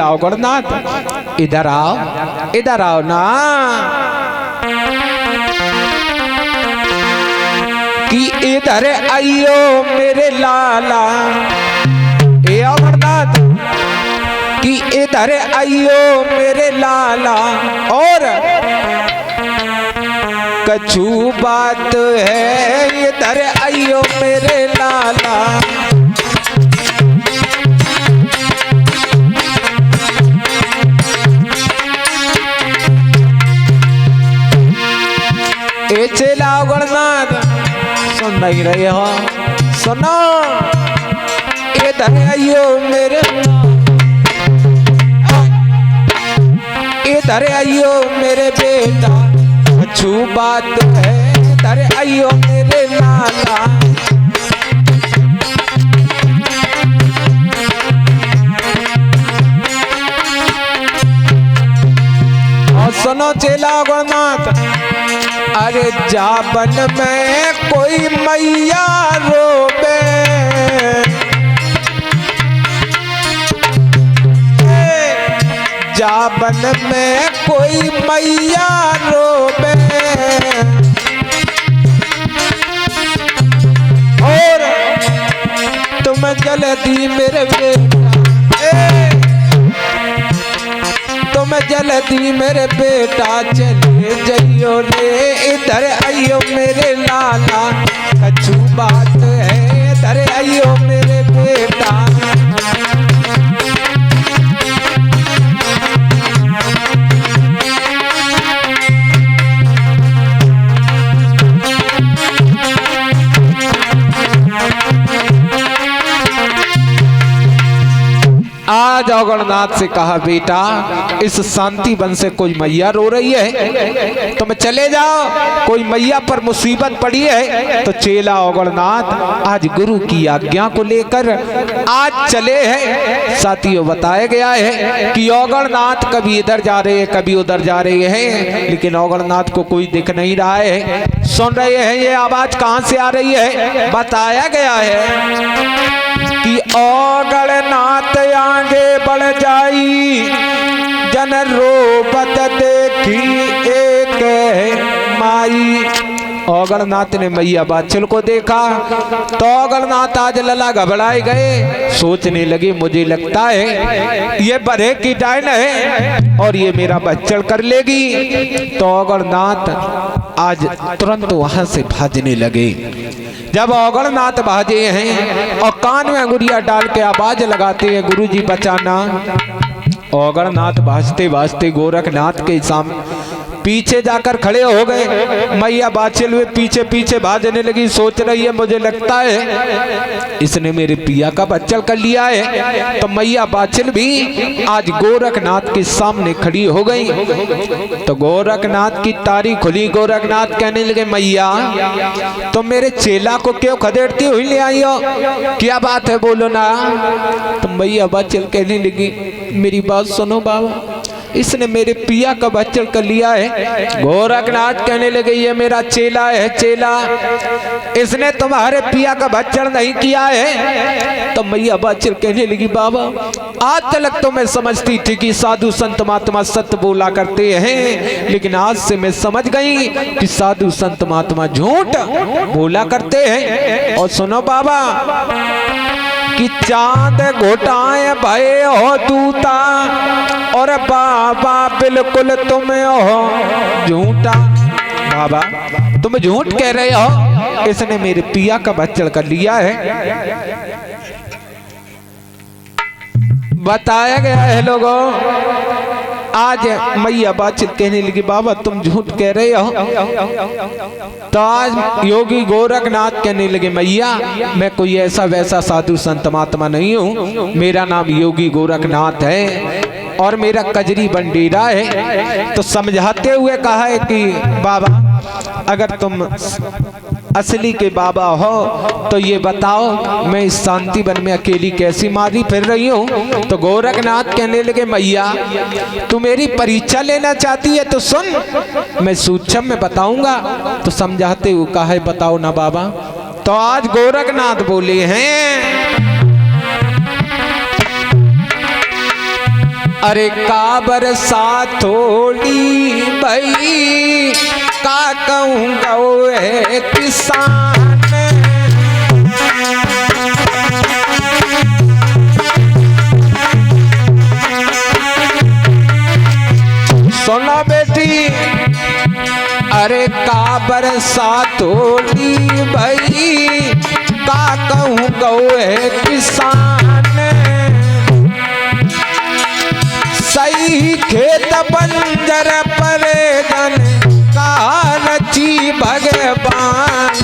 गणनाथ इधर आओ ना, कि इधर आइयो मेरे लाला। ए अमरनाथ कि इधर आइयो मेरे लाला, और कछु बात है इधर आइयो मेरे लाला। ए चेला गणनाथ सुन नहीं रहे हो, सुनो इधर आइयो मेरे, इधर आइयो मेरे बेटा, अच्छू बात है इधर आइयो मेरे लाला। और सुनो चेला गणनाथ, अरे जाबन में कोई मैया रोबे, जाबन में कोई मैया रोबे, और तुम जल्दी मेरे बेटा, तुम जल्दी मेरे बेटा चले जाइयो रे, इधर आइयो मेरे लाला। कछु बात है इधर आइयो मेरे बेटा। आज गणनाथ से कहा बेटा इस शांति वन से कोई मैया रो रही है, तुम चले जाओ, कोई मैया पर मुसीबत पड़ी है। तो चेला गणनाथ आज गुरु की आज्ञा को लेकर आज चले हैं। साथियों बताया गया है कि गणनाथ कभी इधर जा रहे हैं कभी उधर जा रहे हैं, लेकिन गणनाथ को कोई दिख नहीं रहा है। सुन रहे हैं ये आवाज कहां से आ रही है, बताया गया है कि गणनाथ आगे बढ़ जाई, जन रोबत देखी एक माई। गणनाथ ने मैया बाछल को देखा तो गणनाथ आज लला घबराए गए, सोचने लगे मुझे लगता है ये बड़े की डायन है और ये मेरा बच्चड़ कर लेगी। तो गणनाथ आज तुरंत वहां से भागने लगे। जब गणनाथ भागे हैं और कान में अंगुरिया डाल के आवाज लगाते हैं गुरुजी बचाना, गणनाथ भाजते भाजते गोरखनाथ के सामने पीछे जाकर खड़े हो गए। मैया बाछल हुए पीछे पीछे भाजने लगी, सोच रही है मुझे लगता है इसने मेरे पिया का बच्चल कर लिया है। तो मैया बाछल भी आज गोरखनाथ के सामने खड़ी हो गई। तो गोरखनाथ की तारी खुली, गोरखनाथ कहने लगे मैया तो मेरे चेला को क्यों खदेड़ती हुई ले आई हो, क्या बात है बोलो ना। तो मैया बाछल कहने लगी मेरी बात सुनो बाबा, इसने मेरे पिया का बच्चड़ कर लिया है। गोरखनाथ कहने लगे ये मेरा चेला है, चेला, इसने तुम्हारे पिया का बच्चड़ नहीं किया है। तो मैया बाछल कहने लगी बाबा आज तक तो मैं समझती थी कि साधु संत महात्मा सत्य बोला करते हैं, लेकिन आज से मैं समझ गई कि साधु संत महात्मा झूठ बोला करते हैं। और सुनो बाबा कि चांद घोटाए भय हो दूता, और बाबा बिल्कुल तुम हो झूठा। बाबा तुम झूठ कह रहे हो, इसने मेरे पिया का बच्चड़ कर लिया है। बताया गया है लोगों, आज मैया बातचीत कहने लगी बाबा तुम झूठ कह रहे हो। तो आज योगी गोरखनाथ कहने लगे मैया मैं कोई ऐसा वैसा साधु संत महात्मा नहीं हूँ, मेरा नाम योगी गोरखनाथ है और मेरा कजरी बंडेरा है। तो समझाते हुए कहा है कि बाबा अगर तुम असली के बाबा हो तो ये बताओ मैं इस शांति वन में अकेली कैसी मारी फिर रही हूँ। तो गोरखनाथ कहने लगे मैया तू मेरी परीक्षा लेना चाहती है तो सुन, मैं सूक्ष्म में बताऊंगा। तो समझाते हुए कहा है बताओ ना बाबा। तो आज गोरखनाथ बोले हैं अरे का बरसात थोड़ी भई का कहूँगा वो किसान। सुनो बेटी, अरे का बरसात थोड़ी भई का कहूँगा वो किसान। सही खेत बंजर परे जन का रची भगवान।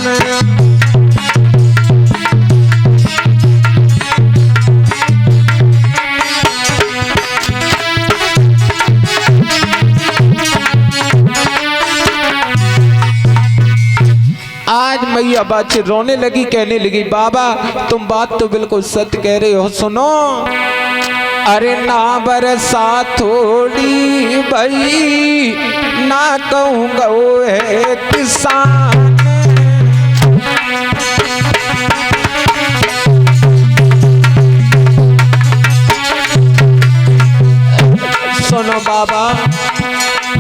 आज मैया बात रोने लगी, कहने लगी बाबा तुम बात तो बिल्कुल सत्य कह रहे हो। सुनो, अरे ना बरसात थोड़ी भई ना कहूँगा वो है किसान। सुनो बाबा,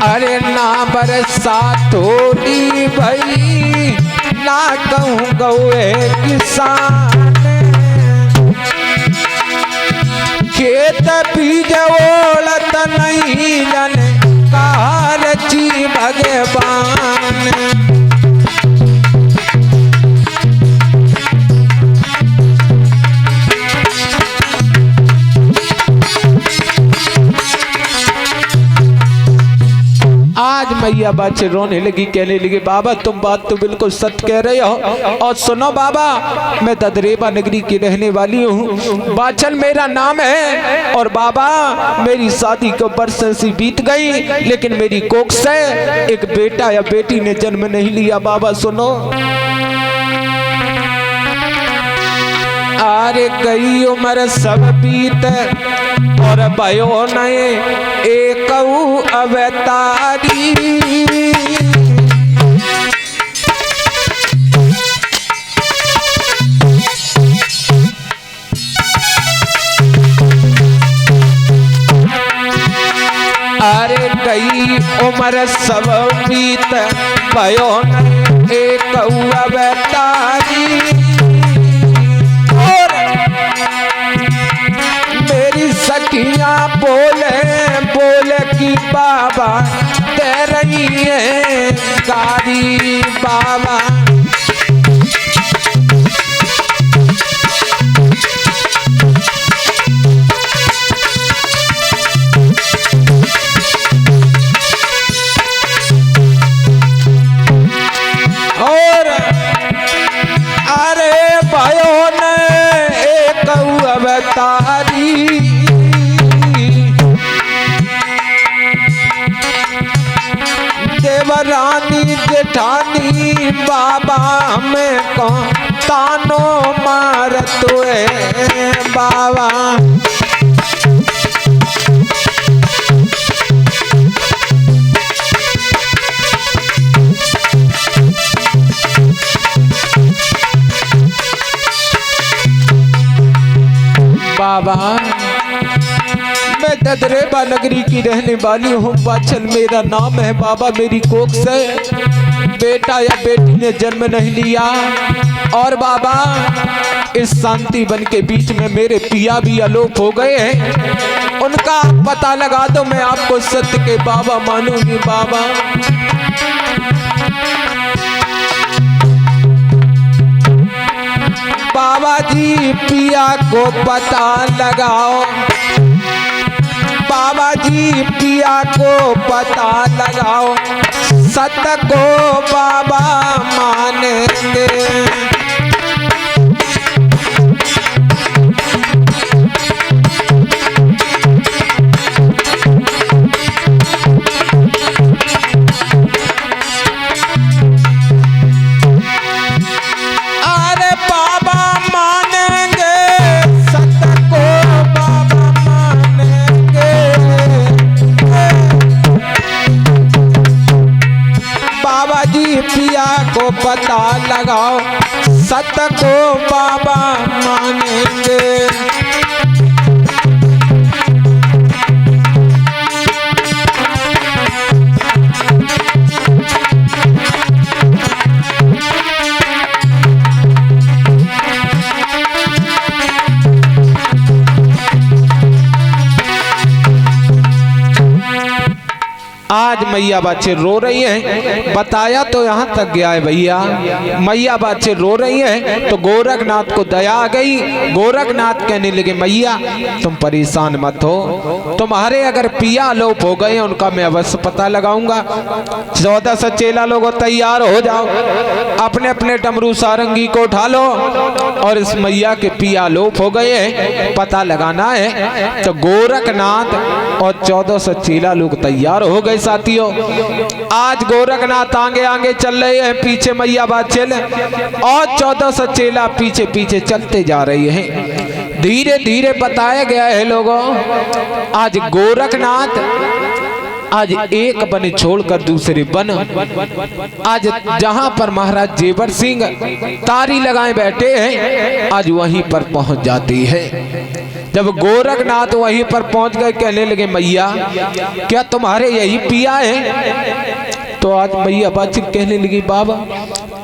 अरे ना बरसात थोड़ी भई ना कहूँगा वो है किसान। खेत बीज ओलत नहीं जन का रची भगवान। आज मैया बाचे रोने लगी, कहने लगी बाबा तुम बात तो बिल्कुल सत्य कह रहे हो। और सुनो बाबा, मैं ददरेबा नगरी की रहने वाली हूँ, बाचल मेरा नाम है। और बाबा मेरी शादी को वर्ष सी बीत गई, लेकिन मेरी कोख से एक बेटा या बेटी ने जन्म नहीं लिया। बाबा सुनो, अरे गई उम्र सब बीत और भयो नए एक अवतारी। अरे गई उम्र सब बीत भयो नए एक अवतारी। सखियां बोले बोले कि बाबा दे रही है गारी बाबा। और अरे भयो ने एक अवतारी। देवरानी जेठानी बाबा हमें कौन तानो मार तुए बाबा। बाबा मैं ददरेबा नगरी की रहने वाली हूँ, बाचल मेरा नाम है। बाबा मेरी कोख से बेटा या बेटी ने जन्म नहीं लिया। और बाबा इस शांति वन के बीच में मेरे पिया भी अलोप हो गए हैं, उनका पता लगा दो, मैं आपको सत्य के बाबा मानूंगी। बाबा बाबा जी पिया को पता लगाओ, बाबा जी पिया को पता लगाओ, सत्य को बाबा मानेंगे। को पता लगाओ, सत्य को बाबा मानेंगे। आज मैया बच्चे रो रही हैं। बताया तो यहाँ तक गया है भैया, मैया बच्चे रो रही हैं तो गोरखनाथ को दया आ गई। गोरखनाथ कहने लगे मैया तुम परेशान मत हो, तुम्हारे अगर पिया लोप हो गए उनका मैं अवश्य पता लगाऊंगा। 1400 चेला लोगों तैयार हो जाओ, अपने अपने डमरू सारंगी को उठा लो और इस मैया के पिया लोप हो गए हैं, पता लगाना है। तो गोरखनाथ और 1400 चेला लोग तैयार हो गए साथियों। आज गोरखनाथ आगे आगे चल रहे हैं, पीछे मैया बात चले और 1400 चेला पीछे पीछे चलते जा रहे हैं। धीरे धीरे बताया गया है लोगों, आज गोरखनाथ आज एक बन छोड़कर दूसरे बन, आज जहां पर महाराज जेवर सिंह तारी लगाए बैठे हैं आज वहीं पर पहुंच जाती है। जब गोरखनाथ वहीं पर पहुंच गए कहने लगे मैया क्या तुम्हारे यही पिया है? तो आज मैया बात कहने लगी बाबा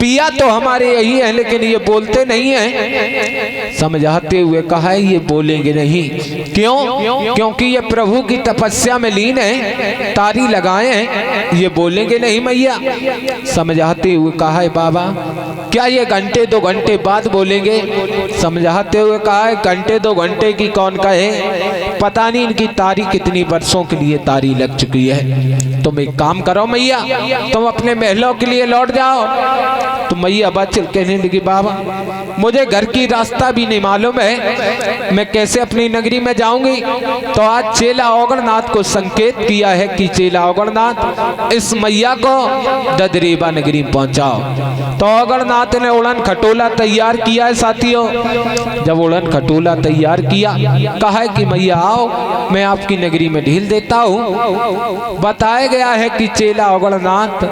पिया तो हमारे यही है लेकिन ये बोलते नहीं है। समझाते हुए कहा है ये बोलेंगे नहीं। क्यों? क्योंकि ये प्रभु की तपस्या में लीन है, तारी लगाए हैं, ये बोलेंगे नहीं मैया। समझाते हुए कहा है बाबा क्या ये घंटे 2 घंटे बाद बोलेंगे? समझाते हुए कहा है घंटे 2 घंटे की कौन कहे, पता नहीं इनकी तारी कितनी वर्षों के लिए तारी लग चुकी है। तुम एक काम करो मैया, तुम अपने महलों के लिए लौट जाओ। तो मैया बच्चल कहने लगी बाबा मुझे घर की रास्ता भी नहीं मालूम है, मैं कैसे अपनी नगरी में जाऊंगी? तो आज चेला ओगणनाथ को संकेत किया है कि चेला ओगणनाथ इस मैया को ददरेबा नगरी में पहुंचाओ। तो ओगणनाथ ने उड़न खटोला तैयार किया है साथियों। जब उड़न खटोला तैयार किया कहा है कि मैया आओ मैं आपकी नगरी में ढील देता हूँ। बताया गया है कि चेला ओगणनाथ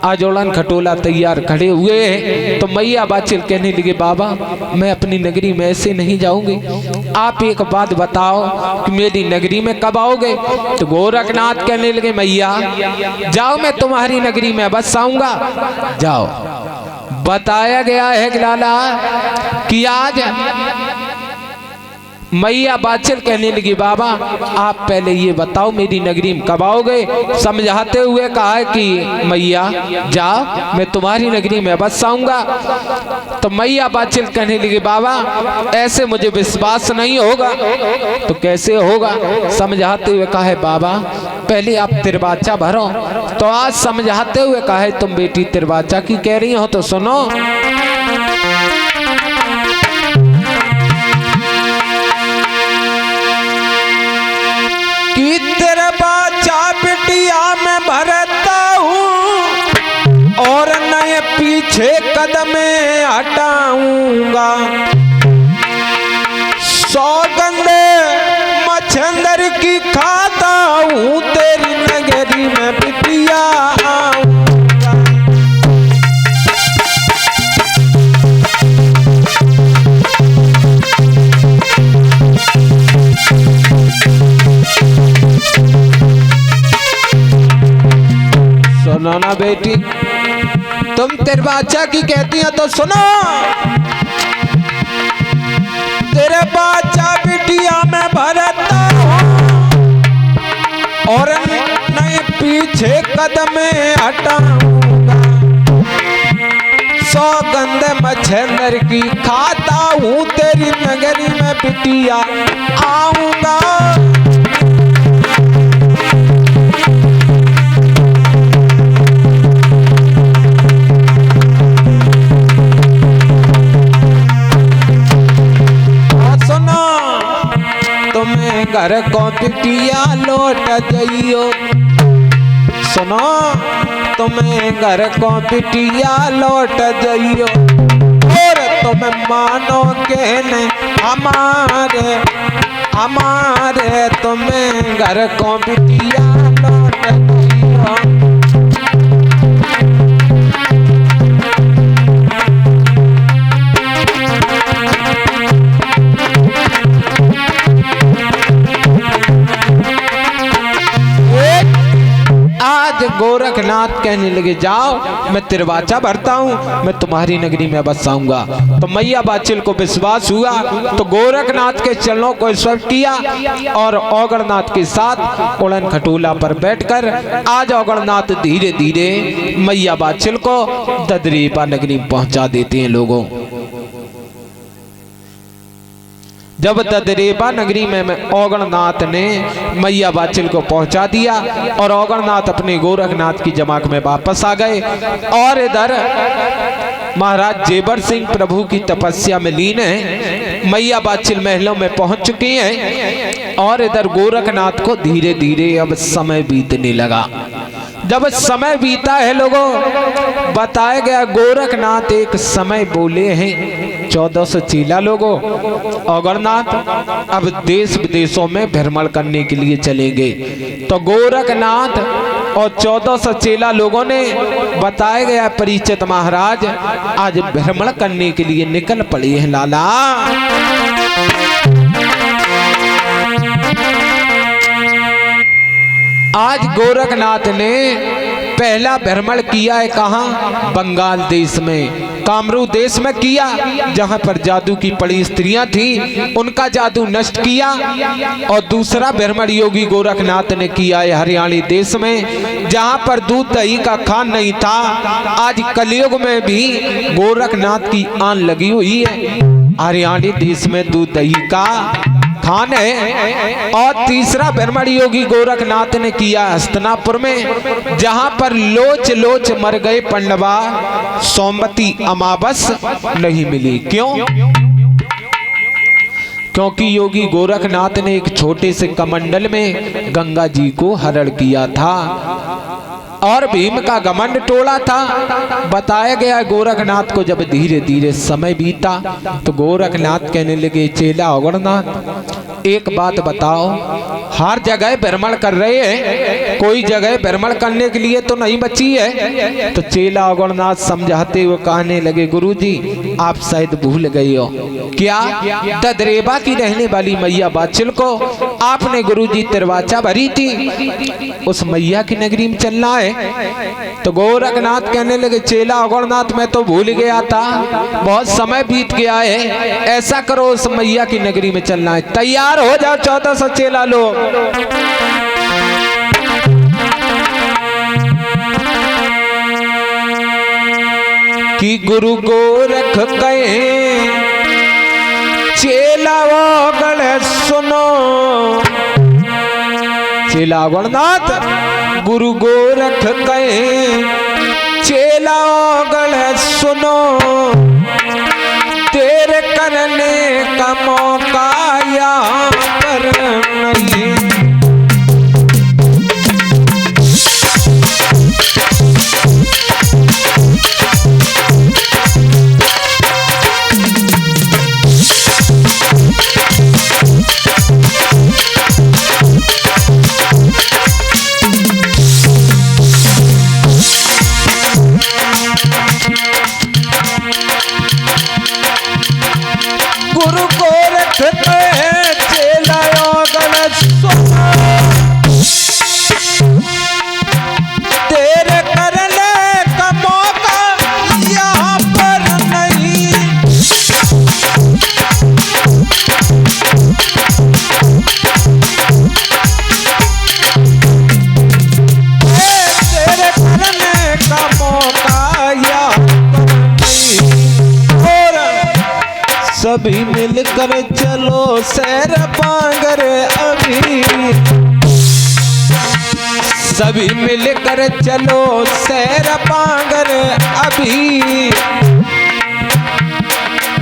आज उड़न खटोला तैयार खड़े हुए हैं। तो मैया बाचिल कहने लगे बाबा मैं अपनी नगरी में ऐसे नहीं जाऊंगी, आप एक बात बताओ कि मेरी नगरी में कब आओगे? तो गोरखनाथ कहने लगे मैया जाओ मैं तुम्हारी नगरी में बस आऊंगा, जाओ। बताया गया है लाला कि आज मैया बाचल कहने लगी बाबा आप पहले ये बताओ मेरी नगरी में कब आओगे? समझाते हुए कहा है कि मैया जाओ मैं तुम्हारी नगरी में बस आऊंगा। तो मैया बाचल कहने लगी बाबा ऐसे मुझे विश्वास नहीं होगा। तो कैसे होगा? समझाते हुए कहा है बाबा पहले आप तिरबाचा भरो। तो आज समझाते हुए कहा है तुम बेटी तिरबाचा की कह रही हो तो सुनो। कि तेरा बाचा बिटिया में भरता हूँ और नए पीछे कदम हटाऊंगा। सौगंध मच्छंदर की खाता हूँ तेरी नगरी में बिटिया आऊंगा। सुनो ना बेटी, तुम तिरबाचा की कहती हो तो सुनो। तेरे बाचा बिटिया में भरता और नए पीछे कदम हटाऊंगा। सौगंध मच्छंदर की खाता हूँ तेरी नगरी में बिटिया आऊंगा। घर को बिटिया लौट जाइयो। सुनो तुम्हें घर को बिटिया लौट जाइयो और तुम मानो के नहीं हमारे हमारे तुम्हें घर को बिटिया लौट जाइयो। आज गोरखनाथ कहने लगे जाओ मैं तिरवाचा भरता हूँ, मैं तुम्हारी नगरी में बसाऊंगा। तो मैया बाचिल को विश्वास हुआ तो गोरखनाथ के चरणों को स्पर्श किया और औगणनाथ के साथ उड़न खटोला पर बैठकर आज औगणनाथ धीरे धीरे मैया बाचिल को ददरेपा नगरी पहुंचा देते हैं। लोगों जब ददरेपा नगरी में औगणनाथ ने मैया बाचिल को पहुंचा दिया और औगणनाथ अपने गोरखनाथ की जमात में वापस आ गए और इधर महाराज जेवर सिंह प्रभु की तपस्या में लीन है। मैया बाचिल महलों में पहुंच चुकी हैं और इधर गोरखनाथ को धीरे धीरे अब समय बीतने लगा। जब समय बीता है लोगों, बताया गया गोरखनाथ एक समय बोले हैं 1400 चेला लोगों औगणनाथ अब देश विदेशों में भ्रमण करने के लिए चले गए। तो गोरखनाथ और 1400 चेला लोगों ने बताया गया परिचित महाराज आज भ्रमण करने के लिए निकल पड़े हैं। लाला आज गोरखनाथ ने पहला भ्रमण किया है कहाँ? बंगाल देश में, कामरू देश में किया, जहाँ पर जादू की पड़ी स्त्रियां थी उनका जादू नष्ट किया। और दूसरा भ्रमण योगी गोरखनाथ ने किया है हरियाणा देश में, जहाँ पर दूध दही का खान नहीं था। आज कलयुग में भी गोरखनाथ की आन लगी हुई है। हरियाणा देश में दूध दही का खान है। और तीसरा भ्रमण योगी गोरखनाथ ने किया हस्तिनापुर में, जहां पर लोच लोच मर गए पंडवा, सोमवती अमावस नहीं मिली। क्यों? क्योंकि योगी गोरखनाथ ने एक छोटे से कमंडल में गंगा जी को हरण किया था और भीम का घमंड तोड़ा था। बताया गया गोरखनाथ को जब धीरे धीरे समय बीता तो गोरखनाथ कहने लगे चेला औगणनाथ एक बात बताओ, हर जगह भ्रमण कर रहे हैं, कोई जगह भ्रमण करने के लिए तो नहीं बची है। तो चेला औगणनाथ समझाते हुए कहने लगे गुरुजी आप शायद भूल गए हो क्या? ददरेबा की रहने वाली मैया बाचिल को आपने गुरुजी तिरवाचा भरी थी, उस मैया की नगरी में चलना है। तो गोरखनाथ कहने लगे चेला औगणनाथ मैं तो भूल गया था, बहुत समय बीत गया है, ऐसा करो उस मैया की नगरी में चलना है, तैयार हो जाओ 1400 चेला लोग। कि गुरु गोरख कहे चेला औगण सुनो, चेला औगणनाथ गुरु गोरख कहे चेला औगण सुनो, तेरे करने का मौका यहाँ पर नहीं। गुरु गोरख चेला औगण सुनो, तेरे करने का मौका यहाँ पर नहीं। तेरे करने का मौका यहाँ सभी मिलकर चलो सैर पांगर अभी, सभी मिलकर चलो सैर पांगर अभी,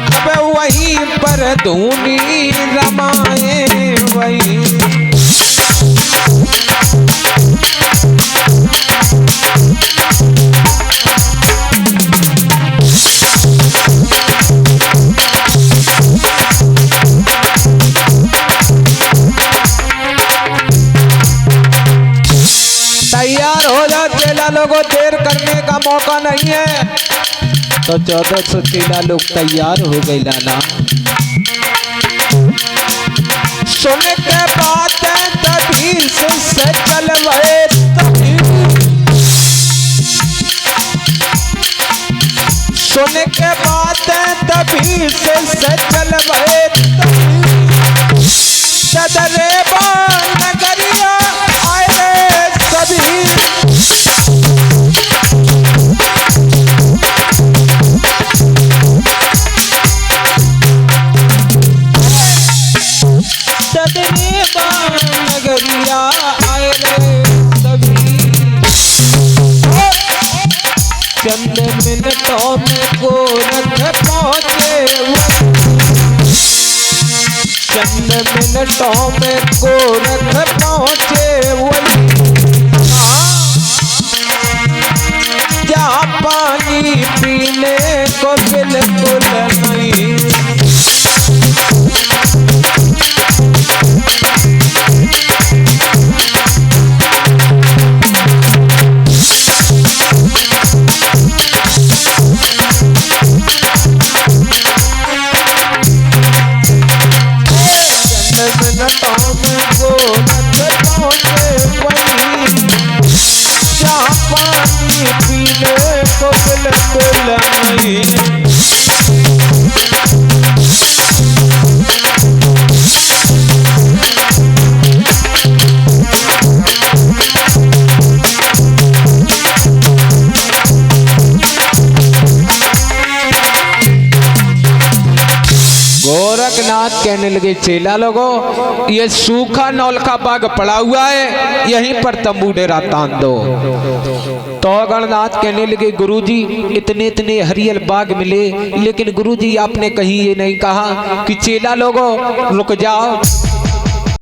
अब वहीं पर धूनी रमाए वहीं। तैयार हो जाओ चेला लोगों, देर करने का मौका नहीं है। तो 1400 चेला लोग तैयार हो गए। लाला सुन के बातें तभी से चल भये, तभी मिनटों में गोरख पहुँचे वही जहाँ पानी पीने को बिल्कुल नहीं। मिनटों में गोरख पहुँचे वही जहाँ पानी पीने को बिल्कुल नहीं। गोरखनाथ कहने लगे चेला लोगों, ये सूखा नौल का बाग पड़ा हुआ है, यहीं पर तंबू डेरा तान दो। तो गणनाथ कहने लगे गुरुजी इतने इतने हरियल बाग मिले, लेकिन गुरुजी आपने कहीं ये नहीं कहा कि चेला लोगों रुक जाओ,